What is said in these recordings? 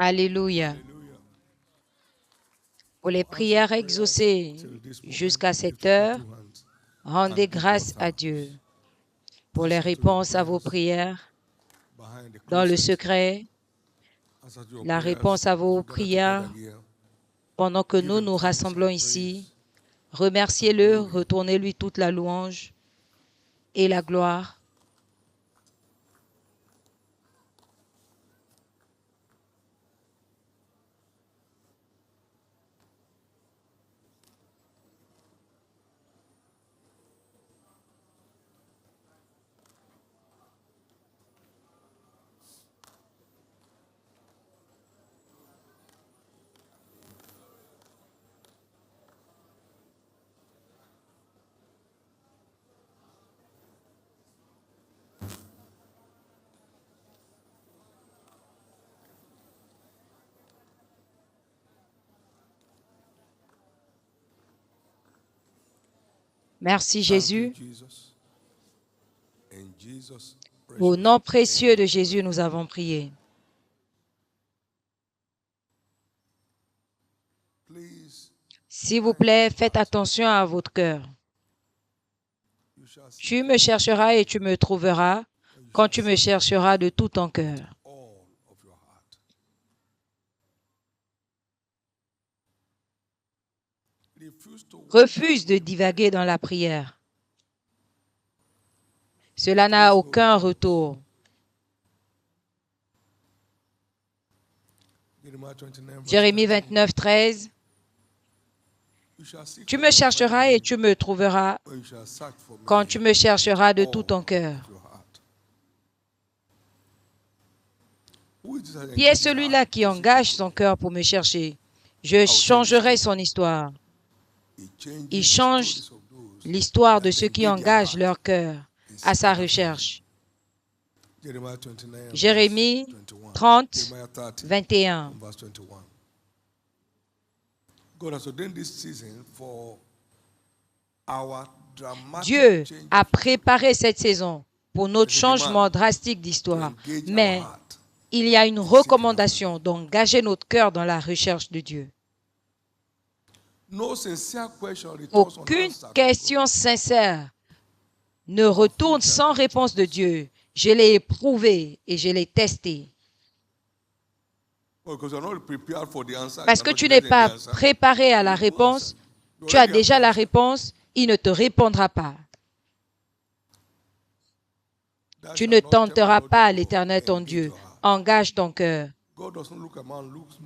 Alléluia. Pour les prières exaucées jusqu'à cette heure, rendez grâce à Dieu. Pour les réponses à vos prières dans le secret, la réponse à vos prières pendant que nous nous rassemblons ici, remerciez-le, retournez-lui toute la louange et la gloire. Merci Jésus. Au nom précieux de Jésus, nous avons prié. S'il vous plaît, faites attention à votre cœur. Tu me chercheras et tu me trouveras quand tu me chercheras de tout ton cœur. Refuse de divaguer dans la prière. Cela n'a aucun retour. Jérémie 29, 13. Tu me chercheras et tu me trouveras quand tu me chercheras de tout ton cœur. Qui est celui-là qui engage son cœur pour me chercher? Je changerai son histoire. Il change l'histoire de ceux qui engagent leur cœur à sa recherche. Jérémie 30, 21. Dieu a préparé cette saison pour notre changement drastique d'histoire, mais il y a une recommandation d'engager notre cœur dans la recherche de Dieu. Aucune question sincère ne retourne sans réponse de Dieu. Je l'ai éprouvé et je l'ai testé. Parce que tu n'es pas préparé à la réponse, tu as déjà la réponse, il ne te répondra pas. Tu ne tenteras pas l'Éternel ton Dieu. Engage ton cœur.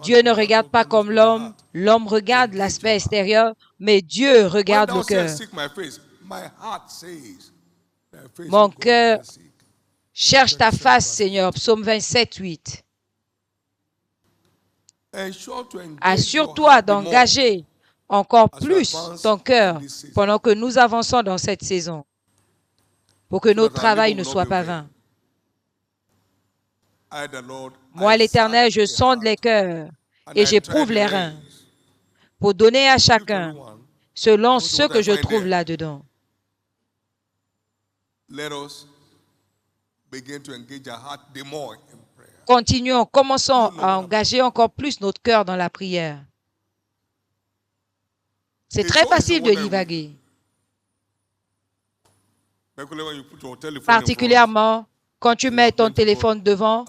Dieu ne regarde pas comme l'homme. L'homme regarde l'aspect extérieur, mais Dieu regarde le cœur. Mon cœur cherche ta face, Seigneur. Psaume 27, 8. Assure-toi d'engager encore plus ton cœur pendant que nous avançons dans cette saison, pour que notre travail ne soit pas vain. Moi, l'Éternel, je sonde les cœurs et j'éprouve les reins pour donner à chacun selon ce que je trouve là-dedans. Continuons, commençons à engager encore plus notre cœur dans la prière. C'est très facile de divaguer. Particulièrement quand tu mets ton téléphone devant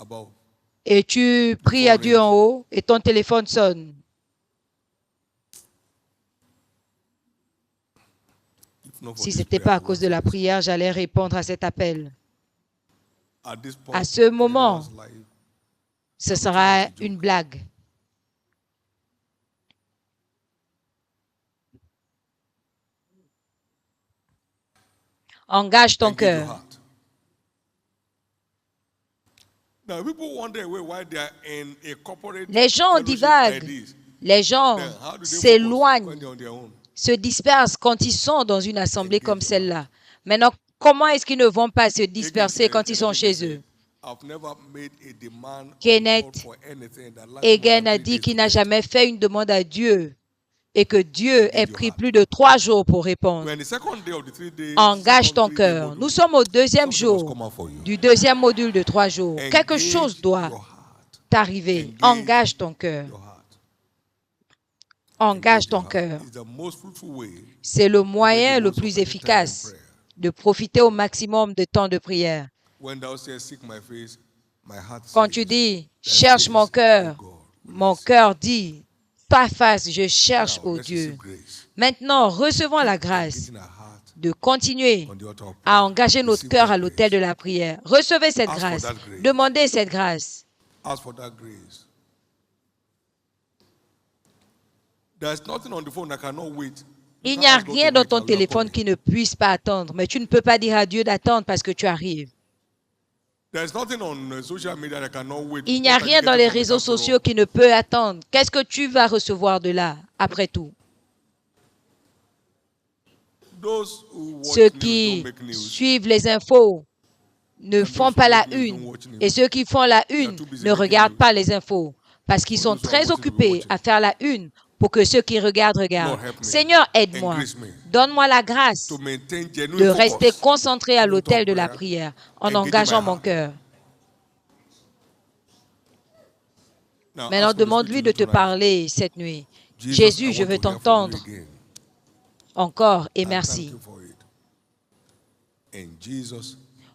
et tu pries à Dieu en haut et ton téléphone sonne. Si ce n'était pas à cause de la prière, j'allais répondre à cet appel. À ce moment, ce sera une blague. Engage ton cœur. Les gens divaguent, les gens s'éloignent, se dispersent quand ils sont dans une assemblée comme celle-là. Maintenant, comment est-ce qu'ils ne vont pas se disperser quand ils sont chez eux? Kenneth Hagin a dit qu'il n'a jamais fait une demande à Dieu et que Dieu ait pris plus de 3 jours pour répondre. Engage ton cœur. Nous sommes au 2e jour du 2e module de 3 jours. Quelque chose doit arriver. Engage ton cœur. Engage ton cœur. C'est le moyen le plus efficace de profiter au maximum de temps de prière. Quand tu dis, cherche mon cœur dit, ta face, je cherche, ô Dieu. Maintenant, recevons la grâce de continuer à engager notre cœur à l'autel de la prière. Recevez cette grâce. Demandez cette grâce. Il n'y a rien dans ton téléphone qui ne puisse pas attendre, mais tu ne peux pas dire à Dieu d'attendre parce que tu arrives. Il n'y a rien dans les réseaux sociaux qui ne peut attendre. Qu'est-ce que tu vas recevoir de là, après tout? Ceux qui suivent les infos ne font pas la une. Et ceux qui font la une ne regardent pas les infos parce qu'ils sont très occupés à faire la une pour que ceux qui regardent. Seigneur, aide-moi. Donne-moi la grâce de rester concentré à l'autel de la prière en engageant mon cœur. Maintenant, demande-lui de te parler cette nuit. Jésus, je veux t'entendre encore et merci.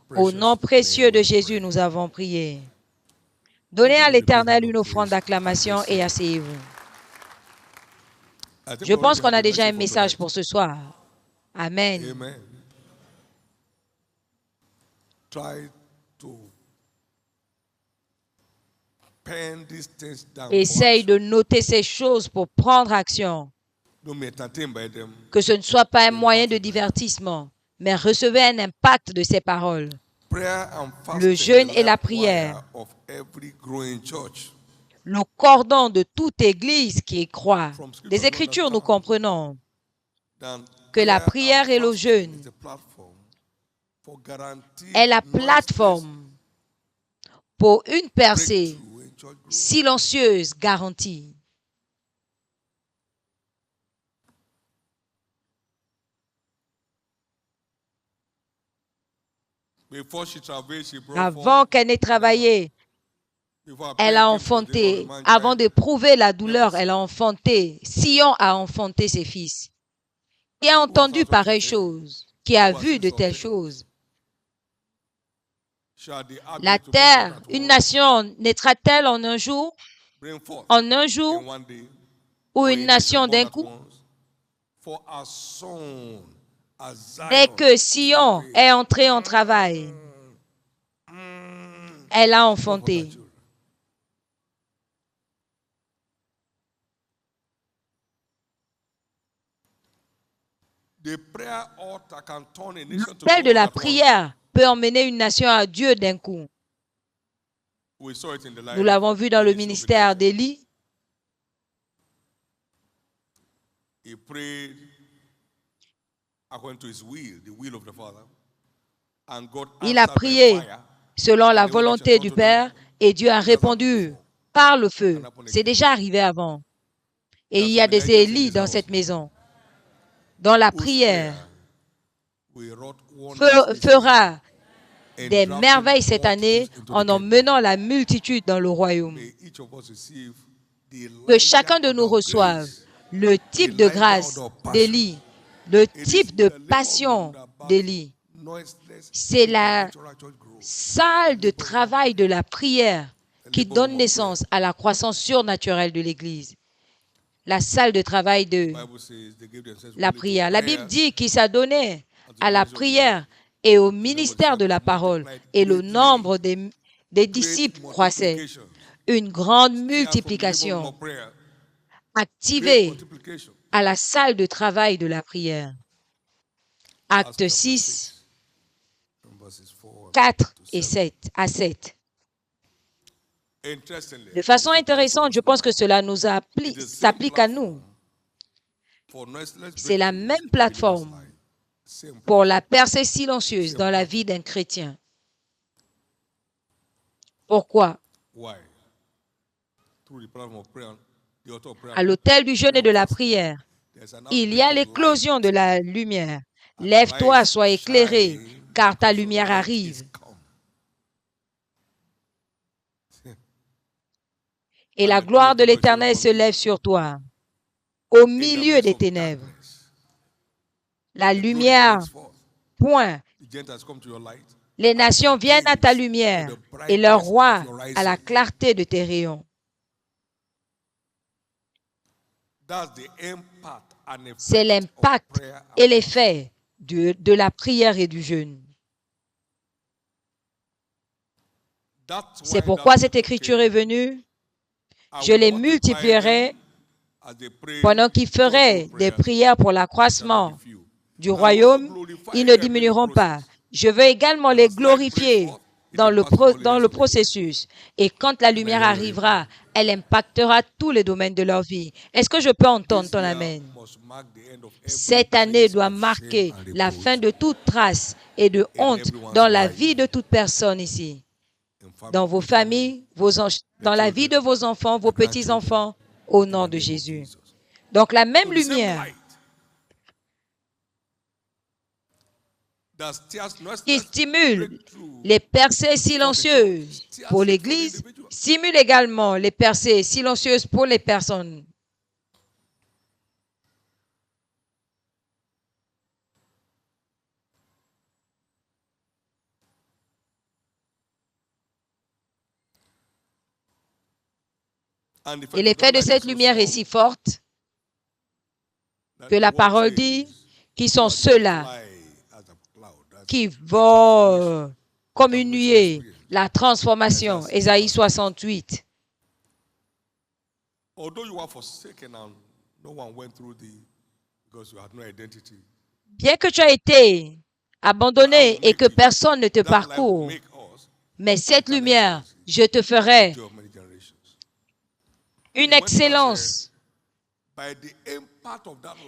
Au nom précieux de Jésus, nous avons prié. Donnez à l'Éternel une offrande d'acclamation et asseyez-vous. Je pense qu'on a déjà un message pour ce soir. Amen. Essaye de noter ces choses pour prendre action. Que ce ne soit pas un moyen de divertissement, mais recevez un impact de ces paroles. Le jeûne et la prière, le cordon de toute église qui croit. Des Écritures, nous comprenons que la prière et le jeûne est la plateforme pour une percée silencieuse garantie. Avant qu'elle n'ait travaillé, elle a enfanté. Avant d'éprouver la douleur, elle a enfanté. Sion a enfanté ses fils. Qui a entendu pareille chose? Qui a vu de telles choses? La terre, une nation, naîtra-t-elle en un jour? En un jour? Ou une nation d'un coup? Dès que Sion est entrée en travail, elle a enfanté. L'autel de la prière peut emmener une nation à Dieu d'un coup. Nous l'avons vu dans le ministère d'Élie. Il a prié selon la volonté du Père et Dieu a répondu par le feu. C'est déjà arrivé avant. Et il y a des Élis dans cette maison. Dans la prière fera des merveilles cette année en emmenant la multitude dans le royaume. Que chacun de nous reçoive le type de grâce d'Élie, le type de passion d'Élie. C'est la salle de travail de la prière qui donne naissance à la croissance surnaturelle de l'Église. La salle de travail de la prière. La Bible dit qu'il s'adonnait à la prière et au ministère de la parole. Et le nombre des disciples croissait. Une grande multiplication activée à la salle de travail de la prière. Acte 6, 4 et 7 à 7. De façon intéressante, je pense que cela s'applique à nous. C'est la même plateforme pour la percée silencieuse dans la vie d'un chrétien. Pourquoi? À l'autel du jeûne et de la prière, il y a l'éclosion de la lumière. Lève-toi, sois éclairé, car ta lumière arrive. Et la gloire de l'Éternel se lève sur toi, au milieu des ténèbres. La lumière point. Les nations viennent à ta lumière et leurs rois à la clarté de tes rayons. C'est l'impact et l'effet de la prière et du jeûne. C'est pourquoi cette écriture est venue. Je les multiplierai pendant qu'ils feraient des prières pour l'accroissement du royaume. Ils ne diminueront pas. Je veux également les glorifier dans le processus. Et quand la lumière arrivera, elle impactera tous les domaines de leur vie. Est-ce que je peux entendre ton amen? Cette année doit marquer la fin de toute trace et de honte dans la vie de toute personne ici. Dans vos familles, dans la vie de vos enfants, vos petits-enfants, au nom de Jésus. Donc la même lumière qui stimule les percées silencieuses pour l'Église, stimule également les percées silencieuses pour les personnes. Et l'effet de cette lumière est si forte que la parole dit qui sont ceux-là qui vont comme une nuée, la transformation, Ésaïe 68. Bien que tu aies été abandonné et que personne ne te parcourt, mais cette lumière, je te ferai une excellence.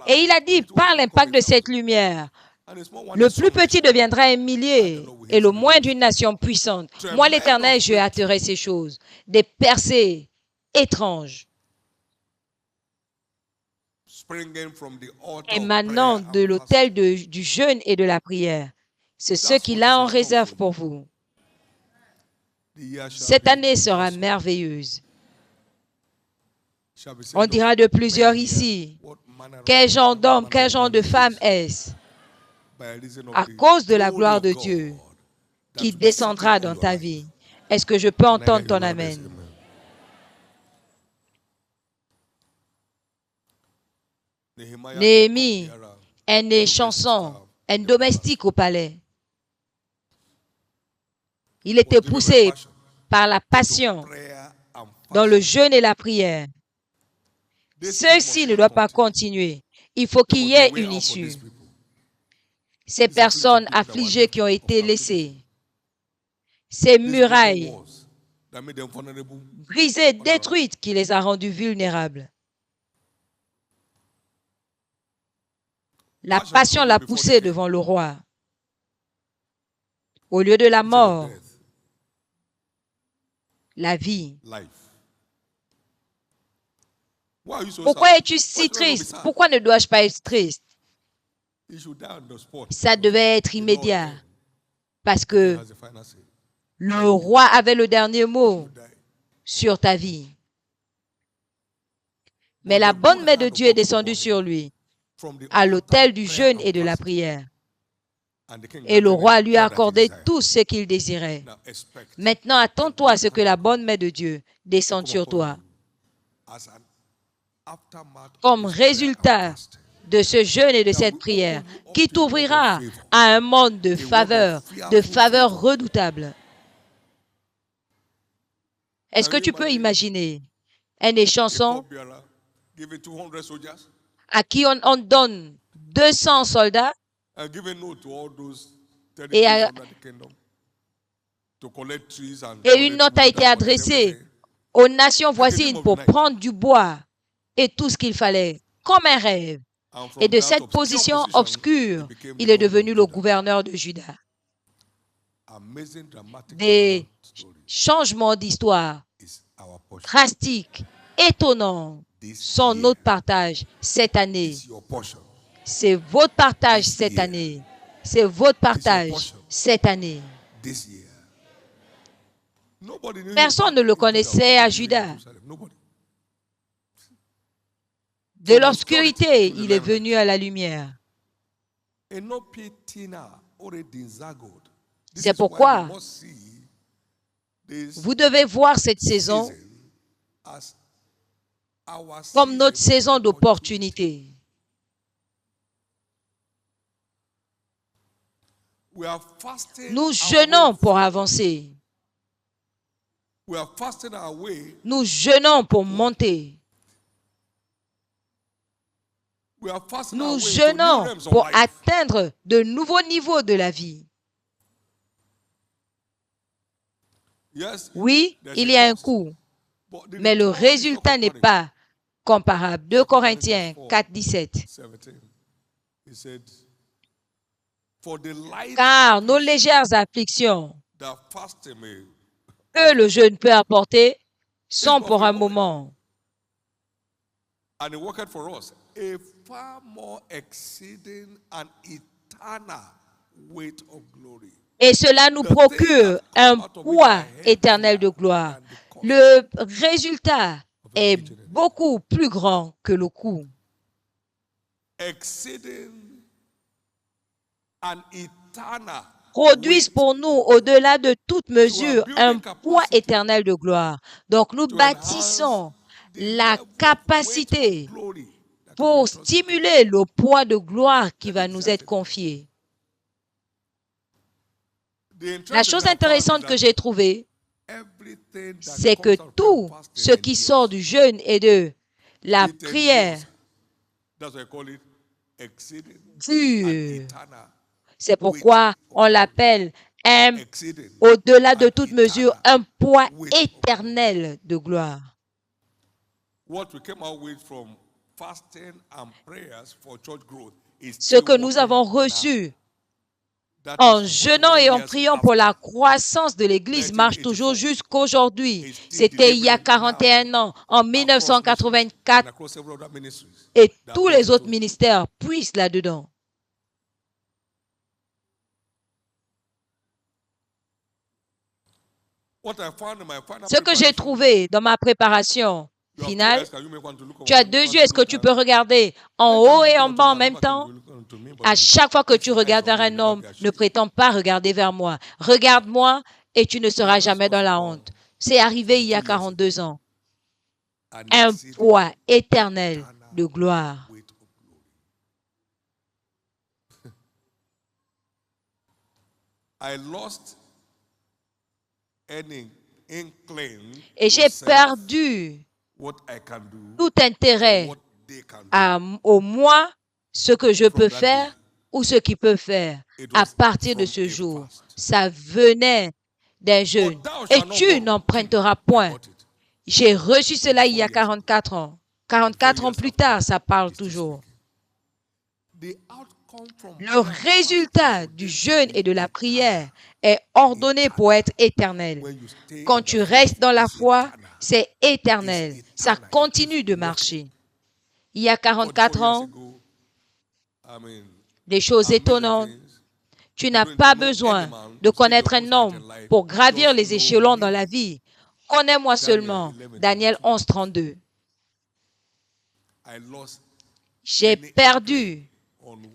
Et il a dit, par l'impact de cette lumière, le plus petit deviendra un millier et le moins d'une nation puissante. Moi, l'Éternel, je hâterai ces choses, des percées étranges émanant de l'autel du jeûne et de la prière. C'est ce qu'il a en réserve pour vous. Cette année sera merveilleuse. On dira de plusieurs ici, quel genre d'homme, quel genre de femme est-ce? À cause de la gloire de Dieu qui descendra dans ta vie. Est-ce que je peux entendre ton amen? Néhémie est né chanson, un domestique au palais. Il était poussé par la passion dans le jeûne et la prière. Ceci ne doit pas continuer. Il faut qu'il y ait une issue. Ces personnes affligées qui ont été laissées, ces murailles brisées, détruites qui les a rendues vulnérables. La passion l'a poussé devant le roi. Au lieu de la mort, la vie. Pourquoi es-tu si triste? Pourquoi ne dois-je pas être triste? Ça devait être immédiat. Parce que le roi avait le dernier mot sur ta vie. Mais la bonne main de Dieu est descendue sur lui, à l'autel du jeûne et de la prière. Et le roi lui a accordé tout ce qu'il désirait. Maintenant, attends-toi à ce que la bonne main de Dieu descende sur toi. Comme résultat de ce jeûne et de cette prière, qui t'ouvrira à un monde de faveur redoutable. Est-ce que tu peux imaginer un échanson à qui on donne 200 soldats et une note a été adressée aux nations voisines pour prendre du bois et tout ce qu'il fallait, comme un rêve. Et de cette position obscure, il est devenu le gouverneur de Juda. Des changements d'histoire drastiques, étonnants, sont notre partage cette année. C'est votre partage cette année. C'est votre partage cette année. Personne ne le connaissait à Juda. De l'obscurité, il est venu à la lumière. C'est pourquoi vous devez voir cette saison comme notre saison d'opportunité. Nous jeûnons pour avancer. Nous jeûnons pour monter. Nous jeûnons pour atteindre de nouveaux niveaux de la vie. Oui, il y a un coût, mais le résultat n'est pas comparable. 2 Corinthiens 4, 17. Car nos légères afflictions que le jeûne peut apporter sont pour un moment. Et cela nous procure un poids éternel de gloire. Le résultat est beaucoup plus grand que le coût. Produisent pour nous, au-delà de toute mesure, un poids éternel de gloire. Donc, nous bâtissons la capacité pour stimuler le poids de gloire qui va nous être confié. La chose intéressante que j'ai trouvée, c'est que tout ce qui sort du jeûne et de la prière dure. C'est pourquoi on l'appelle au-delà de toute mesure un poids éternel de gloire. Ce que nous avons reçu en jeûnant et en priant pour la croissance de l'Église marche toujours jusqu'aujourd'hui. C'était il y a 41 ans, en 1984, et tous les autres ministères puissent là-dedans. Ce que j'ai trouvé dans ma préparation finale, tu as 2 yeux, est-ce que tu peux regarder en haut et en bas en même temps? À chaque fois que tu regardes vers un homme, ne prétends pas regarder vers moi. Regarde-moi et tu ne seras jamais dans la honte. C'est arrivé il y a 42 ans. Un poids éternel de gloire. Et j'ai perdu tout intérêt au moi, ce que je peux faire ou ce qu'il peut faire à partir de ce jour. Ça venait d'un jeûne. Et tu n'emprunteras point. J'ai reçu cela il y a 44 ans. 44 ans plus tard, ça parle toujours. Le résultat du jeûne et de la prière est ordonné pour être éternel. Quand tu restes dans la foi, c'est éternel. Ça continue de marcher. Il y a 44 ans, des choses étonnantes. Tu n'as pas besoin de connaître un homme pour gravir les échelons dans la vie. Connais-moi seulement. Daniel 11, 32. J'ai perdu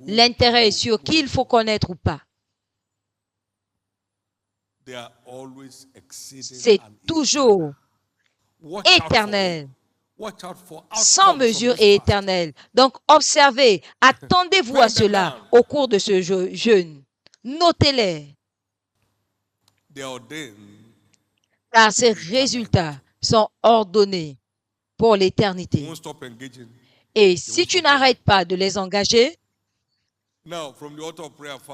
l'intérêt sur qui il faut connaître ou pas. C'est toujours éternel, sans mesure et éternel. Donc, observez, attendez-vous à cela au cours de ce jeûne. Notez-les. Car ces résultats sont ordonnés pour l'éternité. Et si tu n'arrêtes pas de les engager,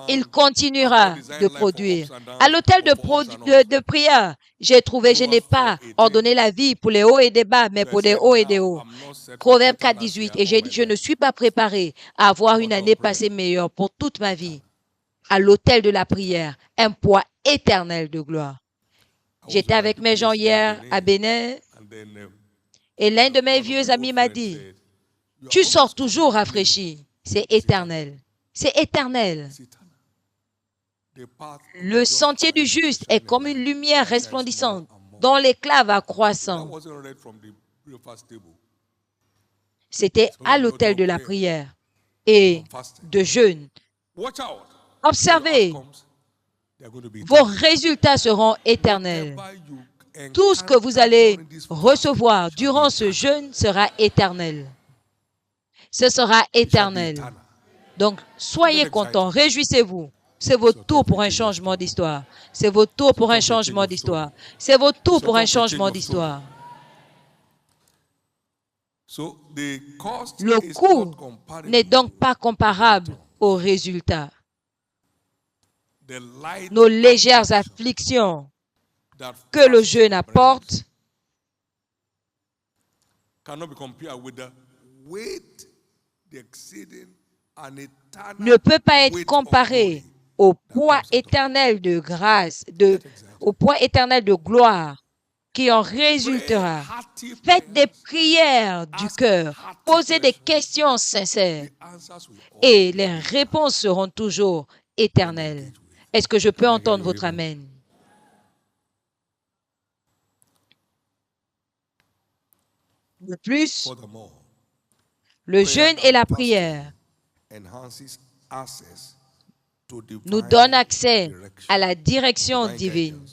il continuera de produire. À l'autel de prière, je n'ai pas ordonné la vie pour les hauts et des bas, mais pour des hauts et des hauts. Proverbe 4, 18. Et j'ai dit, je ne suis pas préparé à avoir une année passée meilleure pour toute ma vie. À l'autel de la prière, un poids éternel de gloire. J'étais avec mes gens hier à Bénin et l'un de mes vieux amis m'a dit, tu sors toujours rafraîchi. C'est éternel. C'est éternel. Le sentier du juste est comme une lumière resplendissante dont l'éclat va croissant. C'était à l'autel de la prière et de jeûne. Observez, vos résultats seront éternels. Tout ce que vous allez recevoir durant ce jeûne sera éternel. Ce sera éternel. Donc, soyez contents, réjouissez-vous. C'est votre tour pour un changement d'histoire. C'est votre tour pour un changement d'histoire. C'est votre tour pour un changement d'histoire. Le coût n'est donc pas comparable aux résultats. Nos légères afflictions que le jeûne apporte ne peut pas être comparé au poids éternel de grâce, au poids éternel de gloire qui en résultera. Faites des prières du cœur, posez des questions sincères et les réponses seront toujours éternelles. Est-ce que je peux entendre votre amen? De plus, le jeûne et la prière nous donnent accès à la direction divine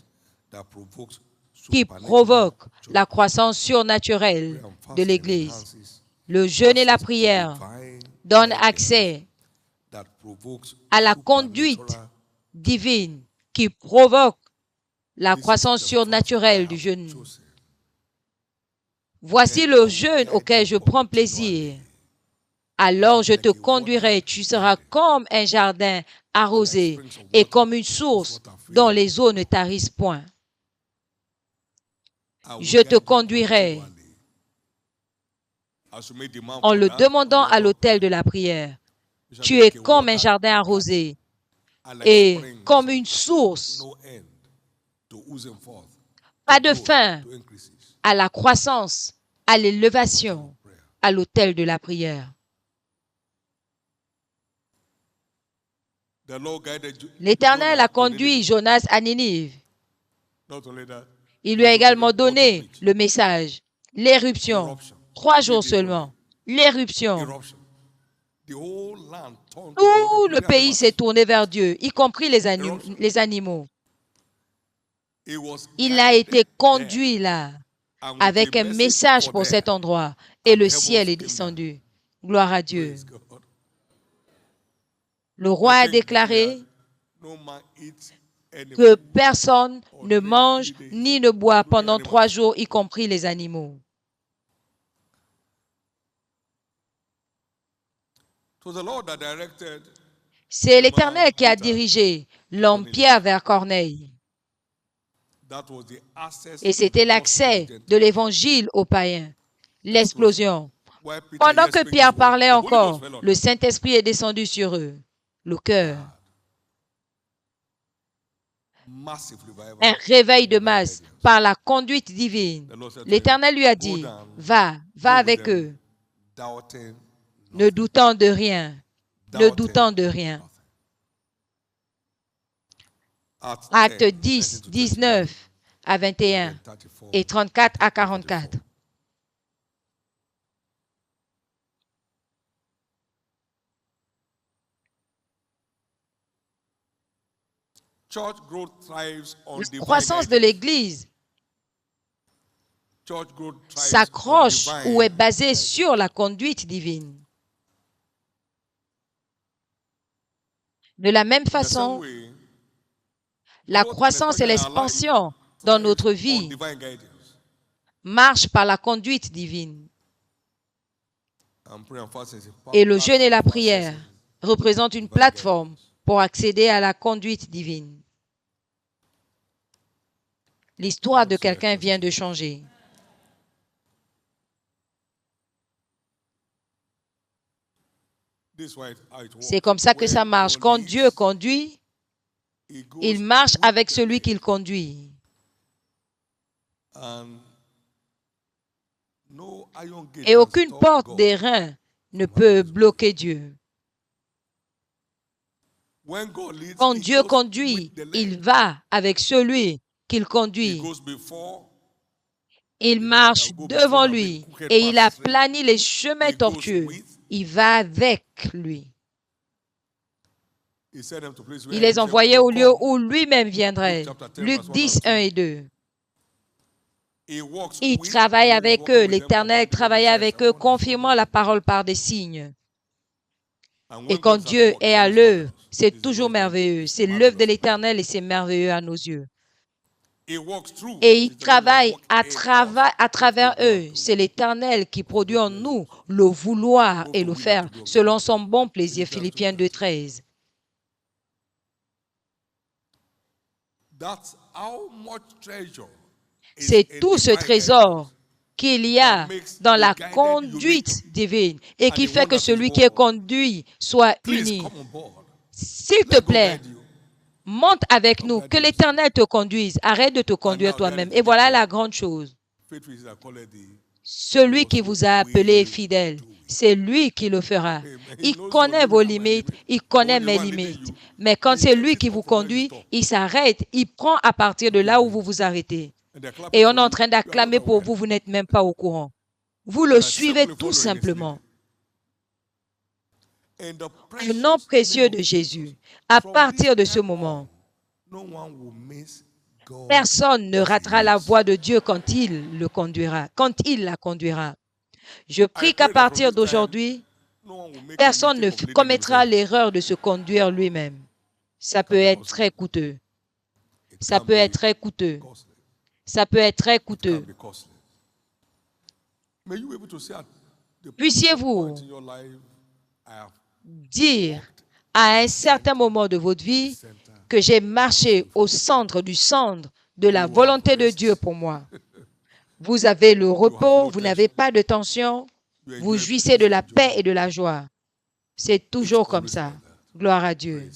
qui provoque la croissance surnaturelle de l'Église. Le jeûne et la prière donnent accès à la conduite divine qui provoque la croissance surnaturelle du jeûne. Voici le jeûne auquel je prends plaisir. Alors je te conduirai, tu seras comme un jardin arrosé et comme une source dont les eaux ne tarissent point. Je te conduirai en le demandant à l'autel de la prière. Tu es comme un jardin arrosé et comme une source. Pas de fin à la croissance, à l'élévation, à l'autel de la prière. L'Éternel a conduit Jonas à Ninive. Il lui a également donné le message, l'éruption. 3 jours seulement, l'éruption. Tout le pays s'est tourné vers Dieu, y compris les animaux. Il a été conduit là avec un message pour cet endroit et le ciel est descendu. Gloire à Dieu. Le roi a déclaré que personne ne mange ni ne boit pendant 3 jours, y compris les animaux. C'est l'Éternel qui a dirigé l'homme Pierre vers Corneille. Et c'était l'accès de l'Évangile aux païens, l'explosion. Pendant que Pierre parlait encore, le Saint-Esprit est descendu sur eux, le cœur. Un réveil de masse par la conduite divine. L'Éternel lui a dit, va avec eux, ne doutant de rien, ne doutant de rien. Actes 10, 19 à 21 et 34 à 44. La croissance de l'Église s'accroche ou est basée sur la conduite divine. De la même façon, la croissance et l'expansion dans notre vie marchent par la conduite divine. Et le jeûne et la prière représentent une plateforme pour accéder à la conduite divine. L'histoire de quelqu'un vient de changer. C'est comme ça que ça marche. Quand Dieu conduit, il marche avec celui qu'il conduit. Et aucune porte d'airain ne peut bloquer Dieu. Quand Dieu conduit, il va avec celui qu'il conduit. Il marche devant lui et il aplanit les chemins tortueux. Il va avec lui. Il les envoyait au lieu où lui-même viendrait. Luc 10, 1 et 2. Il travaille avec eux. L'Éternel travaillait avec eux, confirmant la parole par des signes. Et quand Dieu est à l'œuvre, c'est toujours merveilleux. C'est l'œuvre de l'Éternel et c'est merveilleux à nos yeux. Et il travaille à travers eux. C'est l'Éternel qui produit en nous le vouloir et le faire, selon son bon plaisir. Philippiens 2, 13. C'est tout ce trésor qu'il y a dans la conduite divine et qui fait que celui qui est conduit soit uni. S'il te plaît, monte avec nous, que l'Éternel te conduise. Arrête de te conduire toi-même. Et voilà la grande chose. Celui qui vous a appelé est fidèle. C'est lui qui le fera. Il connaît vos limites, il connaît mes limites. Mais quand c'est lui qui vous conduit, il s'arrête, il prend à partir de là où vous vous arrêtez. Et on est en train d'acclamer pour vous, vous n'êtes même pas au courant. Vous le suivez tout simplement. Le nom précieux de Jésus, à partir de ce moment, personne ne ratera la voie de Dieu quand il le conduira, quand il la conduira. Je prie qu'à partir d'aujourd'hui, personne ne commettra l'erreur de se conduire lui-même. Ça peut être très coûteux. Ça peut être très coûteux. Ça peut être très coûteux. Puissiez-vous dire à un certain moment de votre vie que j'ai marché au centre de la volonté de Dieu pour moi. Vous avez le repos, vous n'avez pas de tension, vous jouissez de la paix et de la joie. C'est toujours comme ça. Gloire à Dieu.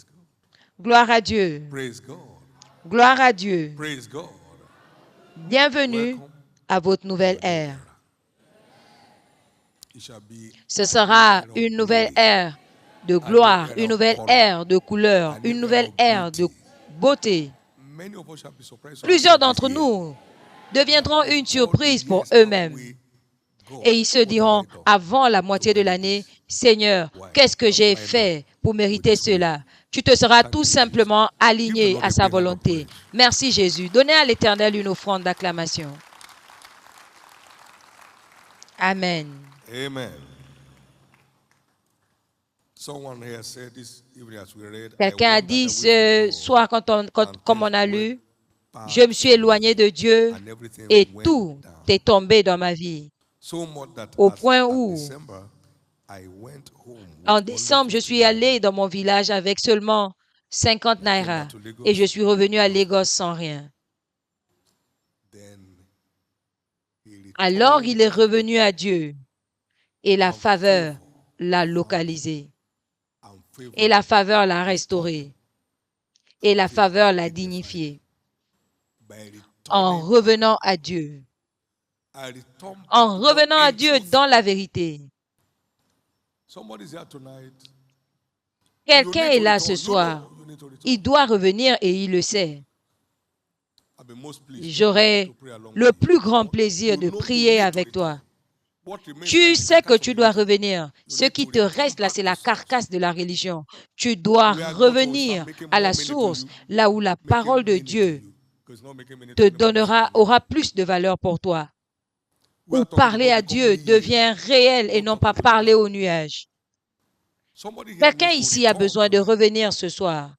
Gloire à Dieu. Gloire à Dieu. Bienvenue à votre nouvelle ère. Ce sera une nouvelle ère de gloire, une nouvelle ère de couleur, une nouvelle ère de beauté. Plusieurs d'entre nous deviendront une surprise pour eux-mêmes. Et ils se diront, avant la moitié de l'année, Seigneur, qu'est-ce que j'ai fait pour mériter cela? Tu te seras tout simplement aligné à sa volonté. Merci Jésus. Donnez à l'Éternel une offrande d'acclamation. Amen. Amen. Quelqu'un a dit ce soir, comme on a lu, je me suis éloigné de Dieu et tout est tombé dans ma vie. Au point où, en décembre, je suis allé dans mon village avec seulement 50 naira et je suis revenu à Lagos sans rien. Alors, il est revenu à Dieu et la faveur l'a localisé. Et la faveur l'a restauré. Et la faveur l'a dignifié. En revenant à Dieu. En revenant à Dieu dans la vérité. Quelqu'un est là ce soir. Il doit revenir et il le sait. J'aurai le plus grand plaisir de prier avec toi. Tu sais que tu dois revenir. Ce qui te reste là, c'est la carcasse de la religion. Tu dois revenir à la source, là où la parole de Dieu aura plus de valeur pour toi. Où parler à Dieu devient réel et non pas parler au nuage. Quelqu'un ici a besoin de revenir ce soir.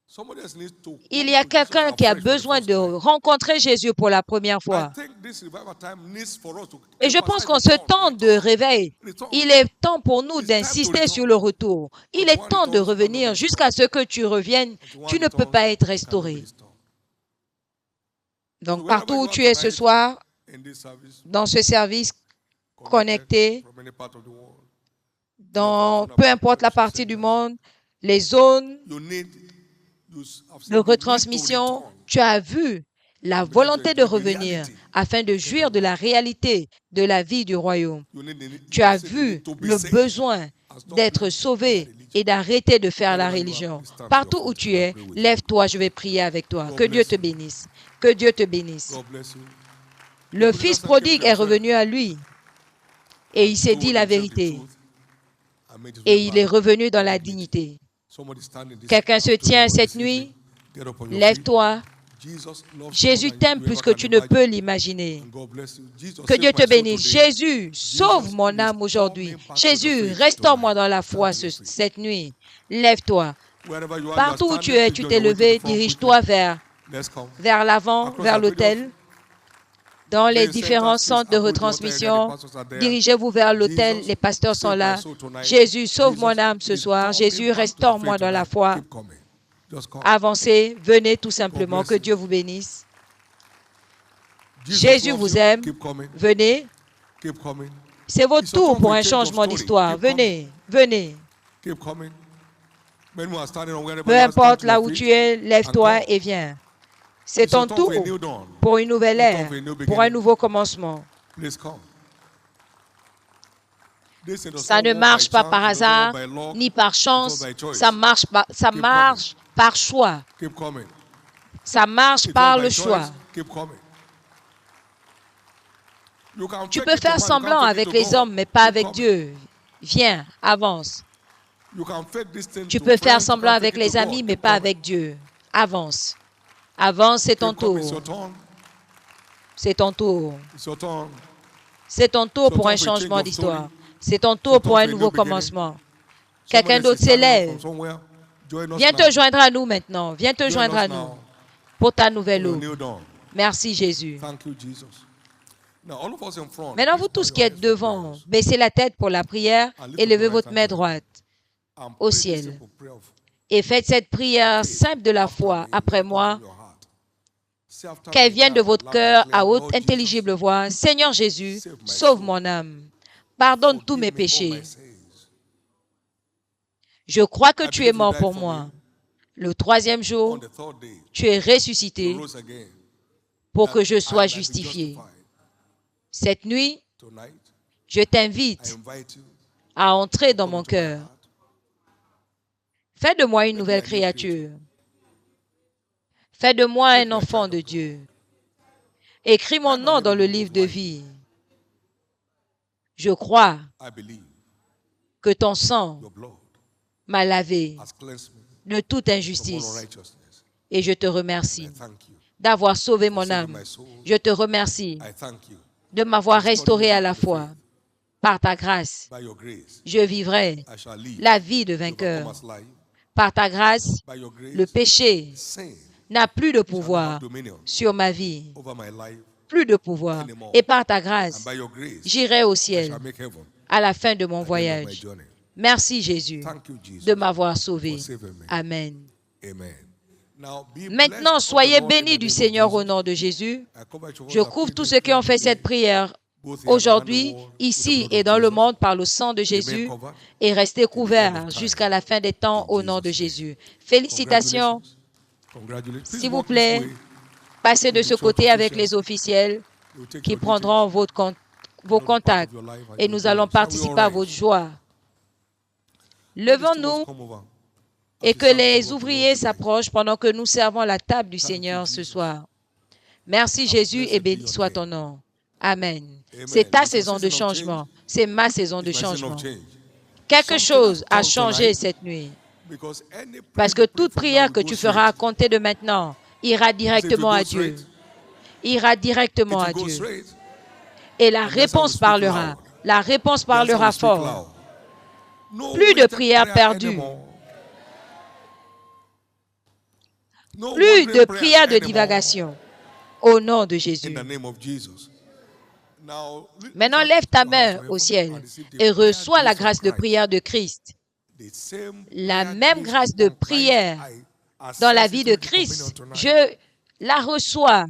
Il y a quelqu'un qui a besoin de rencontrer Jésus pour la première fois. Et je pense qu'en ce temps de réveil, il est temps pour nous d'insister sur le retour. Il est temps de revenir jusqu'à ce que tu reviennes. Tu ne peux pas être restauré. Donc, partout où tu es ce soir, dans ce service connecté, dans peu importe la partie du monde, les zones de retransmission, tu as vu la volonté de revenir afin de jouir de la réalité de la vie du royaume. Tu as vu le besoin d'être sauvé et d'arrêter de faire la religion. Partout où tu es, lève-toi, je vais prier avec toi. Que Dieu te bénisse. Que Dieu te bénisse. Le fils prodigue est revenu à lui et il s'est dit la vérité et il est revenu dans la dignité. Quelqu'un se tient cette nuit, lève-toi. Jésus t'aime plus que tu ne peux l'imaginer. Que Dieu te bénisse. Jésus, sauve mon âme aujourd'hui. Jésus, restaure-moi dans la foi cette nuit. Lève-toi. Partout où tu es, tu t'es levé, dirige-toi vers l'avant, vers l'autel. Dans les différents centres de retransmission, dirigez-vous vers l'autel, les pasteurs sont là. Jésus, sauve mon âme ce soir. Jésus, restaure-moi dans la foi. Avancez, venez tout simplement, que Dieu vous bénisse. Jésus vous aime, venez. C'est votre tour pour un changement d'histoire. Venez, venez. Peu importe là où tu es, lève-toi et viens. C'est ton tour pour une nouvelle ère, pour un nouveau commencement. Ça ne marche pas par hasard, ni par chance. Ça marche par choix. Ça marche par le choix. Tu peux faire semblant avec les hommes, mais pas avec Dieu. Viens, avance. Tu peux faire semblant avec les amis, mais pas avec Dieu. Avance. Avance, c'est ton tour. C'est ton tour. C'est ton tour pour un changement d'histoire. C'est ton tour pour un nouveau commencement. Quelqu'un d'autre s'élève. Viens te joindre à nous maintenant. Viens te joindre à nous pour ta nouvelle eau. Merci Jésus. Maintenant, vous tous qui êtes devant, baissez la tête pour la prière et levez votre main droite au ciel. Et faites cette prière simple de la foi après moi, qu'elle vienne de votre cœur à haute intelligible voix. Seigneur Jésus, sauve mon âme. Pardonne tous mes péchés. Je crois que tu es mort pour moi. Le troisième jour, tu es ressuscité pour que je sois justifié. Cette nuit, je t'invite à entrer dans mon cœur. Fais de moi une nouvelle créature. Fais de moi un enfant de Dieu. Écris mon nom dans le livre de vie. Je crois que ton sang m'a lavé de toute injustice. Et je te remercie d'avoir sauvé mon âme. Je te remercie de m'avoir restauré à la foi. Par ta grâce, je vivrai la vie de vainqueur. Par ta grâce, le péché n'a plus de pouvoir sur ma vie. Plus de pouvoir. Et par ta grâce, j'irai au ciel à la fin de mon voyage. Merci Jésus de m'avoir sauvé. Amen. Maintenant, soyez bénis du Seigneur au nom de Jésus. Je couvre tous ceux qui ont fait cette prière aujourd'hui, ici et dans le monde par le sang de Jésus et restez couverts jusqu'à la fin des temps au nom de Jésus. Félicitations. S'il vous plaît, passez de ce côté avec les officiels qui prendront vos contacts et nous allons participer à votre joie. Levons-nous et que les ouvriers s'approchent pendant que nous servons la table du Seigneur ce soir. Merci Jésus et béni soit ton nom. Amen. C'est ta saison de changement. C'est ma saison de changement. Quelque chose a changé cette nuit. Parce que toute prière que tu feras à compter de maintenant ira directement à Dieu. Ira directement à Dieu. Et la réponse parlera. La réponse parlera fort. Plus de prières perdues. Plus de prières de divagation. Au nom de Jésus. Maintenant, lève ta main au ciel et reçois la grâce de prière de Christ. La même grâce de prière dans la vie de Christ, je la reçois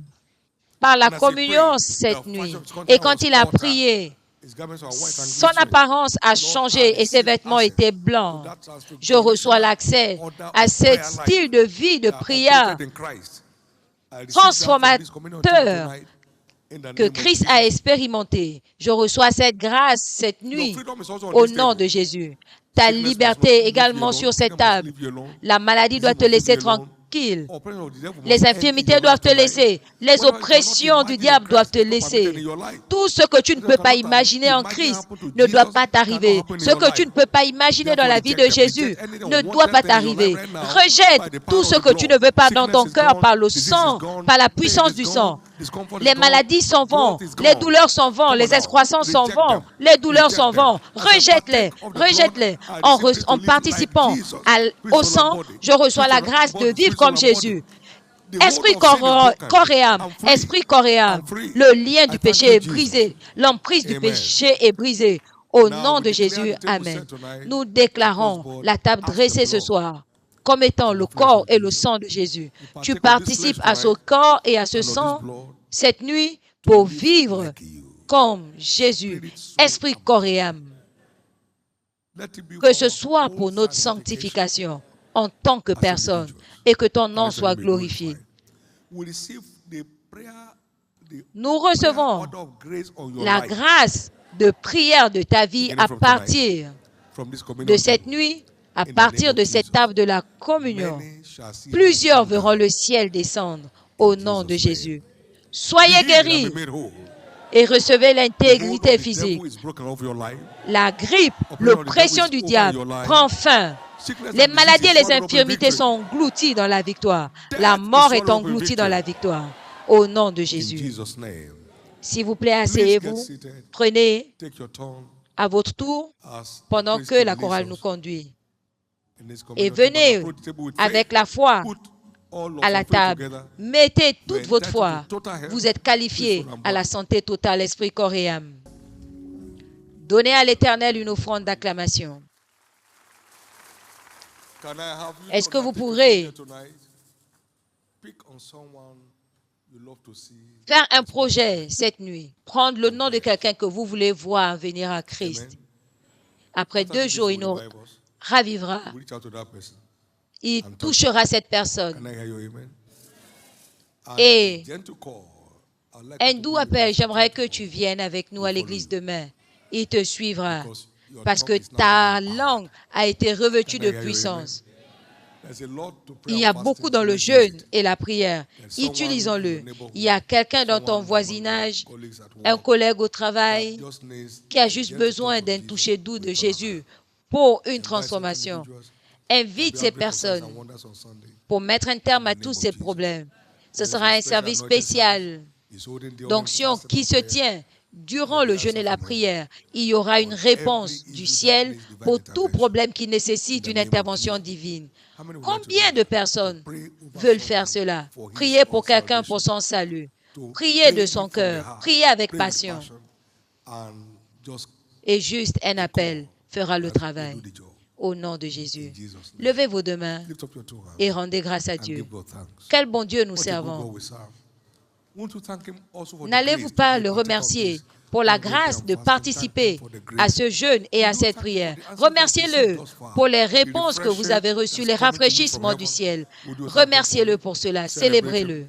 par la communion cette nuit. Et quand il a prié, son apparence a changé et ses vêtements étaient blancs. Je reçois l'accès à ce style de vie de prière transformateur que Christ a expérimenté. Je reçois cette grâce cette nuit au nom de Jésus. Ta liberté également sur cette table. La maladie doit te laisser tranquille. tranquille. Les infirmités doivent te laisser. Les oppressions du diable doivent te laisser. Tout ce que tu ne peux pas imaginer en Christ ne doit pas t'arriver. Ce que tu ne peux pas imaginer dans la vie de Jésus ne doit pas t'arriver. Rejette tout ce que tu ne veux pas dans ton cœur par le sang, par la puissance du sang. Les maladies s'en vont, les douleurs s'en vont, les excroissances s'en vont, les douleurs s'en vont. Rejette-les, rejette-les. En participant au sang, je reçois la grâce de vivre comme Jésus. Esprit, corps et âme, esprit, corps et âme. Le lien du péché est brisé, l'emprise du péché est brisée. Au nom de Jésus, Amen. Nous déclarons la table dressée ce soir comme étant le corps et le sang de Jésus. Tu participes à ce corps et à ce sang cette nuit pour vivre comme Jésus, esprit, corps et âme. Que ce soit pour notre sanctification en tant que personne et que ton nom soit glorifié. Nous recevons la grâce de prière de ta vie à partir de cette nuit, à partir de cette table de la communion. Plusieurs verront le ciel descendre au nom de Jésus. Soyez guéris et recevez l'intégrité physique. La grippe, l'oppression du diable prend fin. Les maladies et les infirmités sont englouties dans la victoire. La mort est engloutie dans la victoire. Au nom de Jésus. S'il vous plaît, asseyez-vous. Prenez à votre tour pendant que la chorale nous conduit. Et venez avec la foi à la table. Mettez toute votre foi. Vous êtes qualifiés à la santé totale, esprit, corps et âme. Donnez à l'Éternel une offrande d'acclamation. Est-ce que vous pourrez faire un projet cette nuit, prendre le nom de quelqu'un que vous voulez voir venir à Christ. Après 2 jours, il nous ravivra. Il touchera cette personne. Et un doux appel, j'aimerais que tu viennes avec nous à l'église demain. Il te suivra parce que ta langue a été revêtue de puissance. Il y a beaucoup dans le jeûne et la prière. Utilisons-le. Il y a quelqu'un dans ton voisinage, un collègue au travail, qui a juste besoin d'un toucher doux de Jésus pour une transformation. Invite ces personnes pour mettre un terme à tous ces problèmes. Ce sera un service spécial d'onction qui se tient durant le jeûne et la prière. Il y aura une réponse du ciel pour tout problème qui nécessite une intervention divine. Combien de personnes veulent faire cela? Prier pour quelqu'un pour son salut. Prier de son cœur. Prier avec passion. Et juste un appel fera le travail. Au nom de Jésus. Levez vos deux mains et rendez grâce à Dieu. Quel bon Dieu nous servons. N'allez-vous pas le remercier pour la grâce de participer à ce jeûne et à cette prière? Remerciez-le pour les réponses que vous avez reçues, les rafraîchissements du ciel. Remerciez-le pour cela. Célébrez-le.